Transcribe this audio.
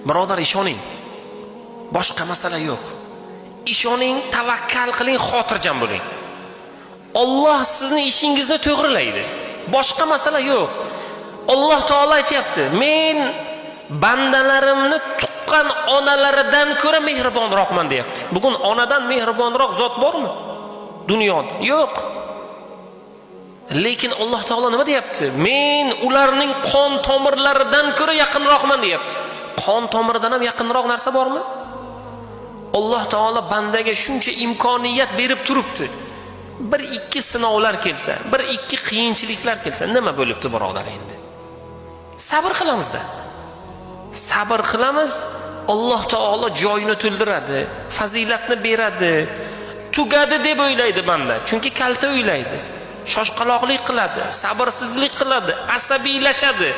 Birodar, ishoning. Boshqa masala yo'q. Ishoning, tavakkal qiling, xotirjam bo'ling. Alloh sizni ishingizni to'g'rilaydi. Boshqa masala yo'q. Alloh taolo aytayapti, men bandalarimni tuqqan onalaridan ko'ra mehribonroqman deyapti. Bugun onadan mehribonroq zot bormi dunyoda? Yo'q. Lekin Alloh taolo nima deyapti? Men ularning qon tomirlaridan ko'ra yaqinroqman deyapti. Qon tomiridan ham yaqinroq narsa bormi? Alloh taolo bandaga shuncha imkoniyat berib turibdi. Bir ikki sinovlar kelsa, bir ikki qiyinchiliklar kelsa, nima bo'libdi birodar endi? Sabr qilamizda. Sabr qilamiz, Alloh taolo joyini to'ldiradi, fazilatni beradi. Tugadi deb o'ylaydi banda, chunki kalta o'ylaydi. Shoshqaloqlik qiladi, sabrsizlik qiladi, asabiylashadi.